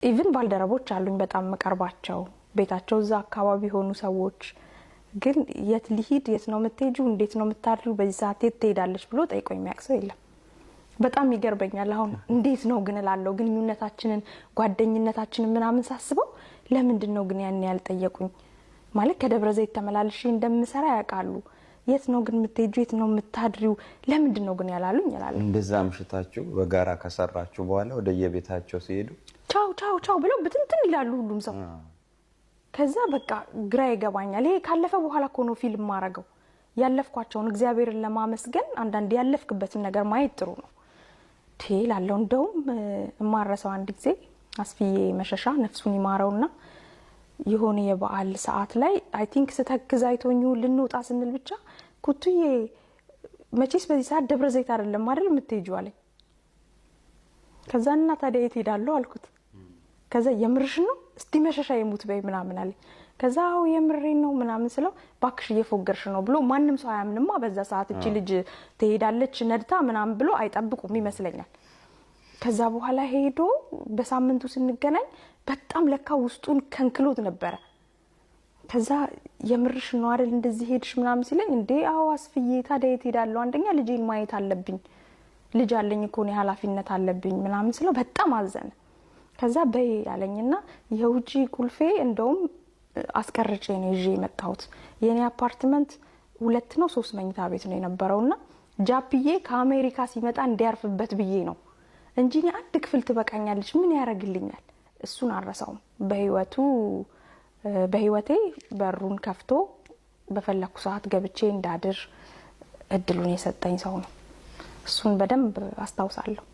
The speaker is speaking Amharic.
ኢቭን ባልደረቦች አሉኝ በጣም መቀርባቸው ቤታቸው እዛ አካባቢ ሆኑ ሰዎች ግን የት ሊሂድ የት ነው የምትሄጂው እንዴት ነው የምታድሪው በዚህ ሰዓት የት ትሄዳለች ብሎ ጠይቆኝ የሚያቅሰው የለም በጣም ይገርበኛል አሁን እንዴት ነው ግን እላለሁ ግንኙነታችንን ጓደኝነታችንን ምናምን ሳስበው ለምንድን ነው ግን ያን ያልጠየቁኝ ማለት ከደብረ ዘይት ተመላልሼ እንደምሰራ ያውቃሉ የት ነው ግን የምትሄጂው የት ነው የምታድሪው ለምንድን ነው ግን ያላሉኝ ይላል እንደዛ ምሽታችሁ በጋራ ከሰራችሁ በኋላ ወደ የቤታቸው ሲሄዱ ቻው ቻው ቻው ብለው በትንትን ይላሉ ሁሉም ሰው ከዛ በቃ ግራ ይገባኛል ይሄ ካለፈ በኋላ እኮ ነው ፊልም ማረገው ያለፍኳቸውን እግዚአብሔርን ለማመስገን አንዳንድ ያለፍክበትን ነገር ማየት ጥሩ ነው ላለው እንደውም ማረሰው አንድ ጊዜ አስፍዬ መሸሻ ነፍሱን ይማረውና የሆነ የበዓል ሰዓት ላይ አይ ቲንክ ስተክዝ አይቶኙ ልንወጣ ስንል ብቻ ኩቱዬ መቼስ በዚህ ሰዓት ደብረ ዘይት አይደለም አይደል የምትሄጂው አለኝ ከዛ እና ታዲያ የት ሄዳለሁ አልኩት ከዛ የምርሽ ነው እስቲ መሸሻ ይሙት በይ ምናምን አለኝ ከዛው የምሬን ነው ምናምን ስለው ባክሽ እየፎገርሽ ነው ብሎ ማንንም ሰው አያምንማ በዛ ሰዓት እቺ ልጅ ትሄዳለች ነድታ ምናምን ብሎ አይጠብቁም ይመስለኛል ከዛ በኋላ ሄዶ በሳምንቱ ስንገናኝ በጣም ለካ ውስጡን ከንክሎት ነበር ከዛ የምርሽ ነው አይደል እንደዚህ ሄድሽ ምናምን ሲለኝ እንዴ አዎ አስፍዬ ታዲያ የት ሄዳለሁ አንደኛ ልጄን ማየት አለብኝ ልጅ አለኝ እኮ ነው ኃላፊነት አለብኝ ምናምን ስለው በጣም አዘነ ከዛ በይ ያለኝና የውጪ ቁልፌ እንደውም አስቀርጬ ነው ይዤ መጣሁት የኔ አፓርትመንት 2 ነው 3 መኝታ ቤት ነው የነበረውና ጃፒዬ ከአሜሪካ ሲመጣ እንዲያርፍበት ብዬ ነው እንጂ አንድ ክፍል ትበቃኛለች ምን ያረግልኛል እሱን አረሳውም በህይወቴ በሩን ከፍቶ በፈለኩ ሰዓት ገብቼ እንዳድር እድሉን የሰጠኝ ሰው ነው እሱን በደንብ አስታውሳለሁ